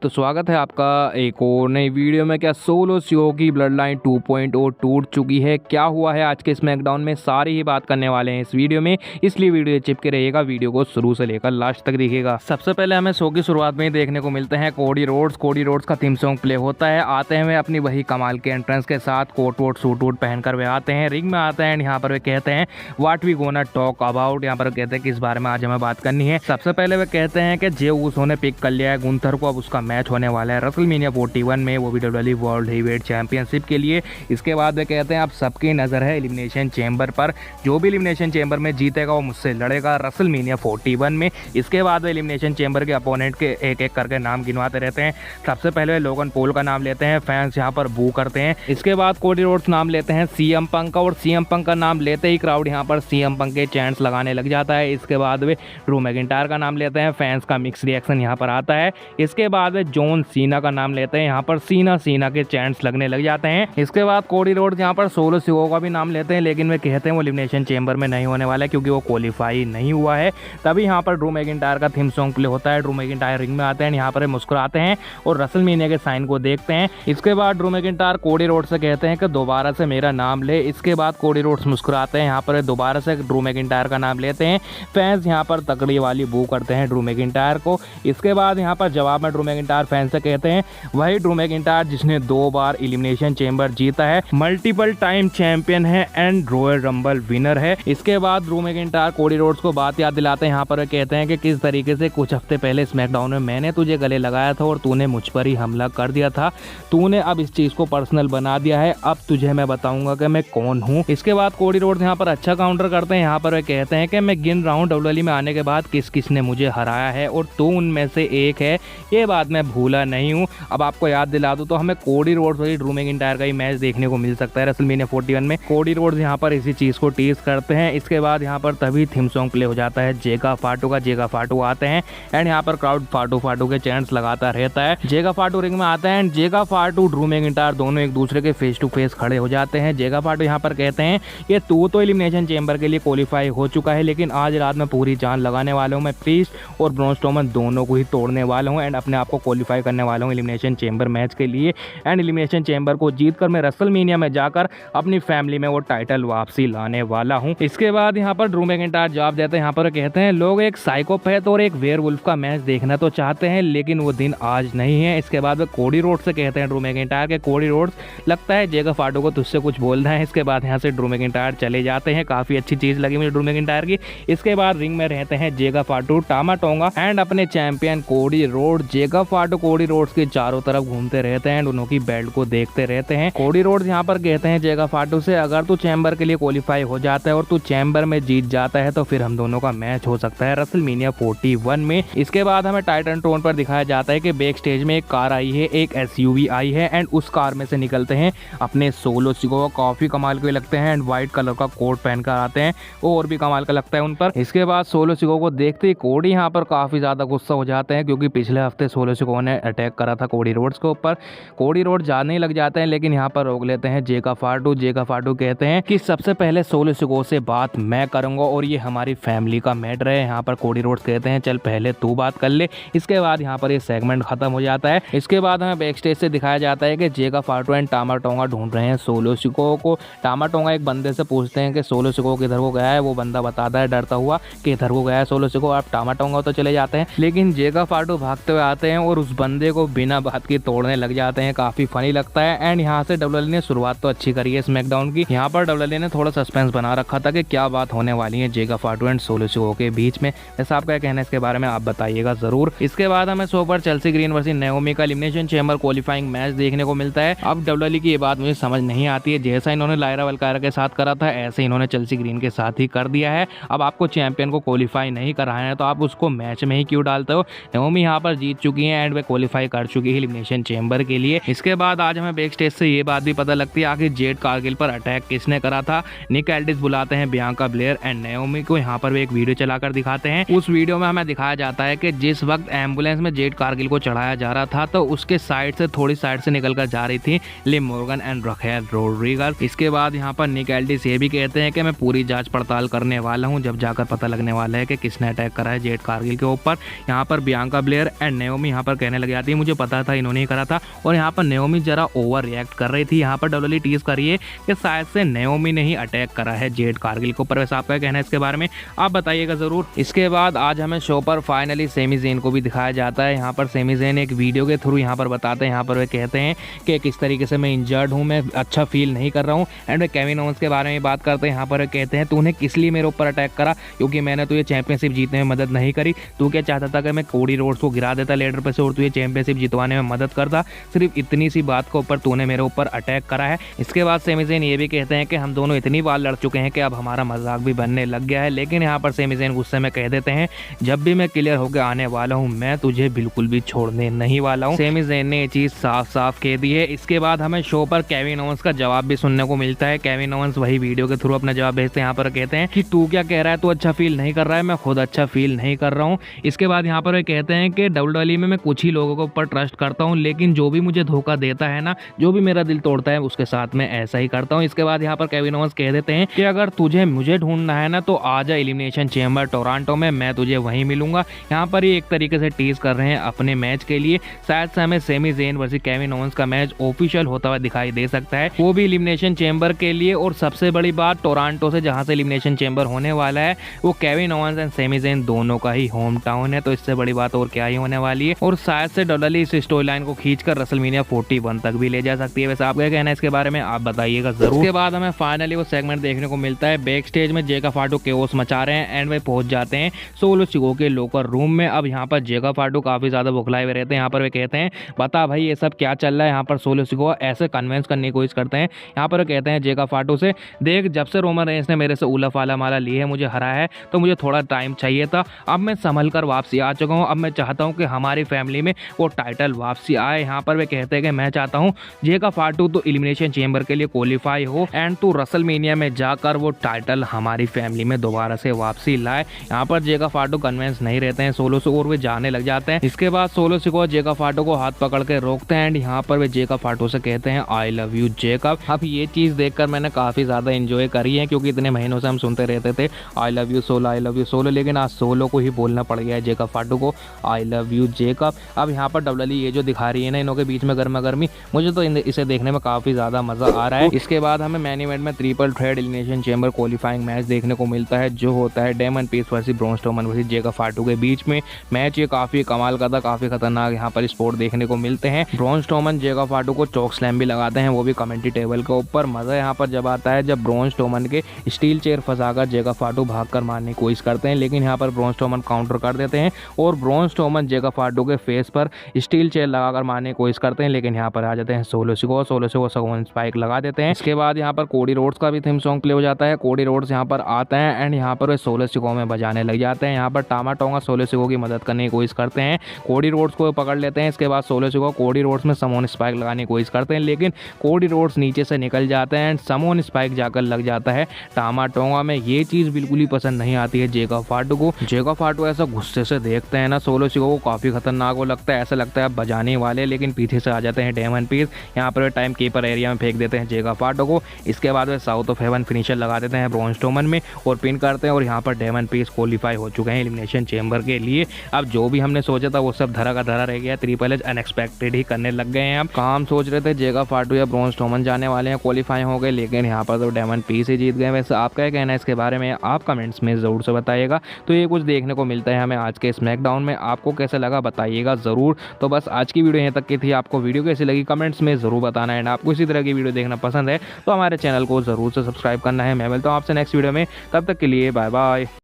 तो स्वागत है आपका एक और नई वीडियो में। क्या सोलो सिको की ब्लड लाइन 2.0 टूट चुकी है? क्या हुआ है आज के स्मैकडाउन में, सारी ही बात करने वाले हैं इस वीडियो में, इसलिए वीडियो चिपके रहिएगा। वीडियो को शुरू से लेकर लास्ट तक देखिएगा। सबसे पहले हमें शो की शुरुआत में ही देखने को मिलते हैं कोडी रोड्स का थीम सॉन्ग प्ले होता है। आते हैं वे अपनी वही कमाल के एंट्रेंस के साथ, कोट वोट सूट वूट पहनकर वे आते हैं, रिंग में आते हैं। यहाँ पर वे कहते हैं what we gonna talk about. यहाँ पर कहते हैं किस बारे में आज हमें बात करनी है। सबसे पहले वे कहते हैं कि जे ऊसो ने पिक कर लिया है गुंथर को, अब उसका मैच होने वाला है रेसलमेनिया 41 में, वो भी WWE वर्ल्ड हेवीवेट चैंपियनशिप के लिए। इसके बाद वे कहते हैं अब सबकी नज़र है एलिमिनेशन चैम्बर पर, जो भी एलिमिनेशन चैम्बर में जीतेगा वो मुझसे लड़ेगा रेसलमेनिया 41 में। इसके बाद वे एलिमिनेशन चैम्बर के अपोनेंट के एक एक करके नाम गिनवाते रहते हैं। सबसे पहले लोगन पॉल का नाम लेते हैं, फैंस यहाँ पर बू करते हैं। इसके बाद कोडी रोड्स नाम लेते हैं CM पंक का, और CM पंक का नाम लेते ही क्राउड यहाँ पर CM पंक के चैंट्स लगाने लग जाता है। इसके बाद वे ड्रू मैकिंटायर का नाम लेते हैं, फैंस का मिक्स रिएक्शन यहाँ पर आता है। इसके बाद वे जॉन सीना का नाम लेते हैं, यहाँ पर सीना के चैंट्स लगने लग जाते हैं। इसके बाद कोडी रोड्स यहाँ पर सोलो सिको का भी नाम लेते हैं, लेकिन वे कहते हैं वो एलिमिनेशन चैम्बर में नहीं होने वाला है क्योंकि वो क्वालिफाई नहीं हुआ है। तभी यहाँ पर ड्रू मैकिंटायर का थीम सॉन्ग प्ले होता है। ड्रू मैकिंटायर रिंग में आते हैं, यहाँ पर मुस्कुराते हैं और रेसलमेनिया के साइन को देखते हैं। इसके बाद ड्रू मैकिंटायर कोडी रोड्स से कहते हैं कि दोबारा से मेरा नाम ले। इसके बाद कोडी रोड्स मुस्कुराते हैं, यहाँ पर दोबारा से ड्रू मैकिंटायर का नाम लेते हैं। फैंस यहाँ पर तकड़ी वाली बू करते हैं ड्रू मैकिंटायर को। इसके बाद यहाँ पर जवाब में ड्रू मैकिंटायर फैंस से कहते हैं वही ड्रू मैकिंटायर जिसने 2 बार एलिमिनेशन चैम्बर जीता है, मल्टीपल टाइम चैंपियन है एंड रॉयल रंबल विनर है। इसके बाद ड्रू मैकिंटायर कोडी रोड्स को बात याद दिलाते हैं। यहाँ पर कहते हैं कि किस तरीके से कुछ हफ्ते पहले स्मैकडाउन में मैंने तुझे गले लगाया था और तूने मुझ पर ही हमला कर दिया था। तूने अब इस चीज को पर्सनल बना दिया है, अब तुझे मैं बताऊंगा कि मैं कौन हूँ। इसके बाद कोडी रोड्स यहाँ पर अच्छा काउंटर करते हैं। यहाँ पर वे कहते हैं कि मैं गिन रहा हूँ WWE में आने के बाद किस किस ने मुझे हराया है और तू उनमें से एक है, ये बात मैं भूला नहीं हूँ। अब आपको याद दिला दूं तो हमें कोडी रोड्स और ड्रू मैकिंटायर का ही मैच देखने को मिल सकता है रेसलमेनिया 41 में। कोडी रोड्स यहाँ पर इसी चीज को टीज करते हैं। इसके बाद यहाँ पर तभी थीम सॉन्ग प्ले हो जाता है जेगा फाटू का। जेगा फाटू आते हैं एंड यहाँ पर क्राउड फाटू के चैंट्स लगाता रहता है। जेगा फाटू रिंग में आता है एंड जेगा फाटू ड्रू मैकिंटायर दोनों एक दूसरे के फेस टू फेस खड़े हो जाते हैं। जेगा फाटू यहाँ पर कहते हैं कि तू तो एलिमिनेशन चैम्बर के लिए क्वालिफाई हो चुका है, लेकिन आज रात में पूरी जान लगाने वाला हूँ। मैं प्रीस्ट और ब्रॉन स्ट्रोमन दोनों को ही तोड़ने वाला हूँ एंड अपने आप को क्वालिफाई करने वाला हूँ एलिमिनेशन चैम्बर मैच के लिए। एंड एलिमिनेशन चैम्बर को जीतकर मैं रेसलमेनिया में जाकर अपनी फैमिली में वो टाइटल वापसी लाने वाला हूँ। इसके बाद यहाँ पर ड्रू मैकिंटायर जवाब देते हैं। यहाँ पर कहते हैं लोग एक साइकोपैथ और एक वेयरवुल्फ का मैच देखना तो चाहते हैं, लेकिन वो दिन आज नहीं है। इसके बाद वो कोडी रोड्स से कहते हैं ड्रू मैकिंटायर के कोडी रोड्स लगता है जेगा फाटू को तुझसे कुछ बोलना है। इसके बाद यहाँ से ड्रू मैकिंटायर चले जाते हैं। काफी अच्छी चीज लगी मुझे ड्रू मैकिंटायर की। इसके बाद रिंग में रहते हैं जेगा फाटू, टामा टोंगा एंड अपने चैंपियन कोडी रोड। जेगा फाटू कोडी रोड्स के चारों तरफ घूमते रहते हैं एंड उनकी बेल्ट को देखते रहते हैं। कोडी रोड्स यहाँ पर कहते हैं जेगा फाटू से अगर तू चैम्बर के लिए क्वालिफाई हो जाता है और तू चैम्बर में जीत जाता है तो फिर हम दोनों का मैच हो सकता है रेसलमेनिया 41 में। इसके बाद हमें टाइटन ट्रोन पर दिखाया जाता है कि बैक स्टेज में एक कार आई है, एक SUV आई है एंड उस कार में से निकलते हैं अपने सोलो सिको। काफी कमाल के लगते हैं एंड व्हाइट कलर का कोट पहनकर आते हैं, वो और भी कमाल का लगता है उन पर। इसके बाद सोलो सिको को देखते ही कोडी यहाँ पर काफी ज्यादा गुस्सा हो जाते हैं क्योंकि पिछले हफ्ते सोलो सिको ने अटैक करा था कोडी रोड्स के ऊपर। कोडी रोड जाने लग जाते हैं लेकिन यहाँ पर रोक लेते हैं जेगा फाटू। जेगा फाटू कहते हैं कि सबसे पहले सोलो सिको से बात मैं करूंगा और ये हमारी फैमिली का मैटर है। यहाँ पर कोडी रोड्स कहते हैं चल पहले तू बात कर ले। इसके बाद यहाँ पर ये सेगमेंट खत्म हो जाता है। इसके बाद हमें बैक स्टेज से दिखाया जाता है कि जेगा फाटू एंड टामा टोंगा ढूंढ रहे हैं सोलो सिको को। टामा टोंगा एक बंदे से पूछते हैं कि सोलो सिको किधर को गया है, वो बंदा बताता है डरता हुआ कि इधर को गया है सोलो सिको। आप टामा टोंगा तो चले जाते हैं लेकिन जेगा फाटू भागते हुए आते हैं और उस बंदे को बिना बात के तोड़ने लग जाते हैं। काफी फनी लगता है एंड यहाँ से WWE ने शुरुआत तो अच्छी करी है स्मैकडाउन की। यहाँ पर WWE ने थोड़ा सस्पेंस बना रखा था कि क्या बात होने वाली है जेगा फाटू एंड सोलो सिको के बीच में। वैसे आपका क्या कहना है इसके बारे में, आप बताइएगा जरूर। इसके बाद हमें शो पर चेल्सी ग्रीन वर्सेस नाओमी का एलिमिनेशन चैम्बर क्वालिफाइंग मैच देखने को मिलता है। अब WWE की ये बात मुझे समझ नहीं आती है, जैसा इन्होंने लायरा वल्कायरा के साथ करा था ऐसे इन्होंने चेल्सी ग्रीन के साथ ही कर दिया है। अब आपको चैंपियन को क्वालिफाई नहीं कराना है तो आप उसको मैच में ही क्यों डालते हो। नाओमी यहाँ पर जीत चुकी है एंड वे क्वालिफाई कर चुकी है एलिमिनेशन चैम्बर के लिए। इसके बाद आज हमें बैक स्टेज से ये बात भी पता लगती है आखिर जेड कारगिल पर अटैक किसने करा था। निक एल्डिस बुलाते हैं बियांका ब्लेयर एंड नाओमी को, यहाँ पर वे एक वीडियो चलाकर दिखाते हैं। उस वीडियो में हमें दिखाया जाता है कि जिस वक्त एम्बुलेंस में जेड कारगिल को चढ़ाया जा रहा था तो उसके साइड से थोड़ी साइड से निकलकर जा रही थी लिव मॉर्गन एंड रखेल रोड्रिगस। इसके बाद यहाँ पर निक एल्डिस ये भी कहते हैं कि मैं पूरी जांच पड़ताल करने वाला हूँ, जब जाकर पता लगने वाला है कि किसने अटैक करा है जेड कारगिल के ऊपर। यहाँ पर बियांका ब्लेयर एंड नाओमी यहाँ पर कहने लग जाती है मुझे पता था इन्होंने ही करा था। और यहाँ पर नाओमी जरा ओवर रिएक्ट कर रही थी। यहाँ पर डब्ल्यूडब्ल्यूई टीज करी है कि शायद से नाओमी ने ही अटैक करा है जेड कारगिल के ऊपर। वैसे आपका कहना है इसके बारे में आप बताइएगा जरूर। इसके बाद आज हमें शो पर फाइनली सेमी ज़ेन को भी दिखाया जाता है। यहाँ पर सेमी ज़ेन एक वीडियो के थ्रू यहाँ पर बताते हैं, यहाँ पर वे कहते हैं कि किस तरीके से मैं इंजर्ड हूँ, मैं अच्छा फील नहीं कर रहा हूँ। एंड वे केविन ओवेंस के बारे में बात करते हैं। यहाँ पर वे कहते हैं तूने किस लिए मेरे ऊपर अटैक करा, क्योंकि मैंने तुझे चैंपियनशिप जीतने में मदद नहीं करी। तू क्या चाहता था कि मैं कोडी रोड्स को गिरा देता लेडर पर से और तुझे चैंपियनशिप जितवाने में मदद करता। सिर्फ इतनी सी बात के ऊपर तूने मेरे ऊपर अटैक करा है। इसके बाद सेमी ज़ेन ये भी कहते हैं कि हम दोनों इतनी बार लड़ चुके हैं कि अब हमारा मजाक भी बनने लग गया है। लेकिन यहाँ पर सेमी ज़ेन गुस्से में कह देते हैं जब भी मैं क्लियर होकर आने वाला हूँ मैं तुझे बिल्कुल भी छोड़ने नहीं वाला हूँ। सेमी ज़ेन ने ये चीज साफ साफ कह दी है। इसके बाद हमें शो पर केविन ओवेंस का जवाब भी सुनने को मिलता है। केविन ओवेंस वही वीडियो के थ्रू अपना जवाब भेजते हैं। यहाँ पर कहते हैं कि तू क्या कह रहा है, तू अच्छा फील नहीं कर रहा है, मैं खुद अच्छा फील नहीं कर रहा हूँ। इसके बाद यहाँ पर वे कहते हैं कि डब्ल्यूडब्ल्यूई में मैं कुछ ही लोगों के ऊपर ट्रस्ट करता हूँ, लेकिन जो भी मुझे धोखा देता है ना, जो भी मेरा दिल तोड़ता है उसके साथ मैं ऐसा ही करता हूँ। इसके बाद यहाँ पर केविन ओवेंस कह देते हैं कि अगर तुझे मुझे ढूंढना है ना तो आ जा एलिमिनेशन चेंबर टोरंटो में, मैं तुझे वहीं मिलूंगा। यहाँ पर ये एक तरीके से टीज कर रहे हैं अपने मैच के लिए। शायद से हमें Sami Zayn versus Kevin Owens का मैच ऑफिशियल होता हुआ दिखाई दे सकता है, वो भी एलिमिनेशन चेंबर के लिए। और सबसे बड़ी बात टोरंटो से जहां से एलिमिनेशन चेंबर होने वाला है वो Kevin Owens and Sami Zayn दोनों का ही होम टाउन है, तो इससे बड़ी बात और क्या ही होने वाली है। और शायद से डब्ल्यूडब्ल्यूई इस स्टोरी लाइन को खींचकर रेसलमेनिया 41 तक भी ले जा सकती है। वैसे आप क्या कहना है इसके बारे में आप बताइएगा जरूर। उसके बाद हमें फाइनली वो सेगमेंट देखने को मिलता है। बैक स्टेज में जेका फाटो केओस मचा रहे हैं एंड वे पहुंच जाते हैं सोलो सिकोा के लोकर रूम में। अब यहाँ पर जेका फाटो काफी ज्यादा बुखलाए हुए रहते हैं। यहाँ पर वे कहते हैं बता भाई ये सब क्या चल रहा है। यहाँ पर सोलो सिकोा ऐसे कन्विंस करने की कोशिश करते हैं। यहाँ पर कहते हैं जेका फाटो से देख जब से रोमन रेंस ने मेरे से उलफ वाला माला ली है, मुझे हरा है, तो मुझे थोड़ा टाइम चाहिए था। अब मैं संभल कर वापसी आ चुका हूँ। अब मैं चाहता हूँ कि हमारी फैमिली में वो टाइटल वापसी आए। यहाँ पर वे कहते हैं कि मैं चाहता हूँ जेका फाटो तो एलिमिनेशन चेंबर के लिए क्वालिफाई हो एंड तू रेसलमेनिया में जाकर वो टाइटल हमारी फैमिली में दोबारा से वापसी लाए। यहाँ पर जेका फाटो कन्विंस नहीं रहते हैं सोलो से और वे जाने लग जाते हैं। इसके बाद सोलो सिकोा जेका फाटो को हाथ पकड़ के रोकते हैं एंड यहाँ पर वे जेका फाटो से कहते हैं आई लव यू जेकब। अब ये चीज देखकर मैंने काफी ज्यादा एंजॉय करी है, क्योंकि इतने महीनों से हम सुनते रहते थे I love you solo, I love you solo, लेकिन आज सोलो को ही बोलना पड़ गया है जेका फाटो को आई लव यू जेकब। अब यहाँ पर डब्ल्यूडब्ल्यूई ये जो दिखा रही है ना इनों के बीच में गर्मा गर्मी, मुझे तो इसे देखने में काफी ज्यादा मजा आ रहा है। इसके बाद हमें मैन इवेंट में triple threat elimination chamber qualifying match देखने को मिलता है, जो होता है Damian Priest versus Braun Strowman versus Jacob Fatu के बीच में। मैच ये काफी कमाल का था, काफी खतरनाक यहाँ पर स्पोर्ट देखने को मिलते हैं। ब्रॉन स्ट्रोमन जेका फाटो को चौक स्लैम भी लगाते हैं, वो भी कमेंट्री टेबल के ऊपर। मजा यहाँ पर जब आता है जब ब्रॉन स्ट्रोमन के स्टील चेयर फंसाकर जेका फाटो भागकर मारने की कोशिश करते हैं, लेकिन यहाँ पर ब्रॉन स्ट्रोमन काउंटर कर देते हैं और ब्रॉन स्ट्रोमन जेका फाटो के फेस पर स्टील चेयर लगाकर मारने की कोशिश करते हैं, लेकिन यहाँ पर आ जाते हैं सोलो सिकोा सगोन स्पाइक लगा देते हैं। इसके बाद यहाँ पर कोडी रोड्स का भी थीम सॉन्ग प्ले हो जाता है। कोडी रोड्स यहाँ पर आते हैं एंड यहाँ पर वे सोलो सिकोा में बजाने लग जाते हैं। यहाँ पर टामा टोंगा सोलो सिकोा की मदद करने की कोशिश करते हैं, कोडी रोड्स को पकड़ लेते हैं। इसके बाद सोलो सिकोा कोडी रोड्स में समोन स्पाइक लगाने की कोशिश करते हैं, लेकिन कोडी रोड्स नीचे से निकल जाते हैं एंड समोन स्पाइक जाकर लग जाता है टामा टोंगा में। ये चीज बिल्कुल ही पसंद नहीं आती है जेका फाटो को। जेका फाटो ऐसा गुस्से से देखते हैं ना सोलो सिकोा को, काफी खतरनाक वो लगता है, ऐसा लगता है अब बजाने वाले, लेकिन पीछे से आ जाते हैं डेमन पीस। यहाँ पर टाइम कीपर एरिया में फेंक देते हैं जेका फाटो को। इसके बाद वे साउथ ऑफ हेवन फिनिशर लगा देते हैं ब्रॉन स्ट्रोमन में और पिन करते हैं और यहाँ पर डेमन पीस क्वालिफाई हो चुके हैं एलिमिनेशन चेंबर के लिए। अब जो भी हमने सोचा था वो सब धरा का धरा रह गया, ट्रिपल एच अनएक्सपेक्टेड ही करने लग गए हैं। अब कहाँ हम सोच रहे थे जेका फाटो या ब्रॉन स्ट्रोमन जाने वाले हैं, क्वालिफाई हो गए, लेकिन यहाँ पर तो डेमन पीस ही जीत गए। वैसे आपका क्या कहना है इसके बारे में आप कमेंट्स में जरूर से बताइएगा। तो ये कुछ देखने को मिलता है हमें आज के स्मैकडाउन में, आपको कैसा लगा बताइएगा जरूर। तो बस आज की वीडियो यहाँ तक की थी, आपको वीडियो कैसी लगी कमेंट्स में जरूर बताना है। आपको इसी तरह की वीडियो देखना पसंद है तो हमारे चैनल को जरूर से सब्सक्राइब करना है। मैं मिलता हूँ आपसे नेक्स्ट वीडियो में, तब तक के लिए बाय बाय।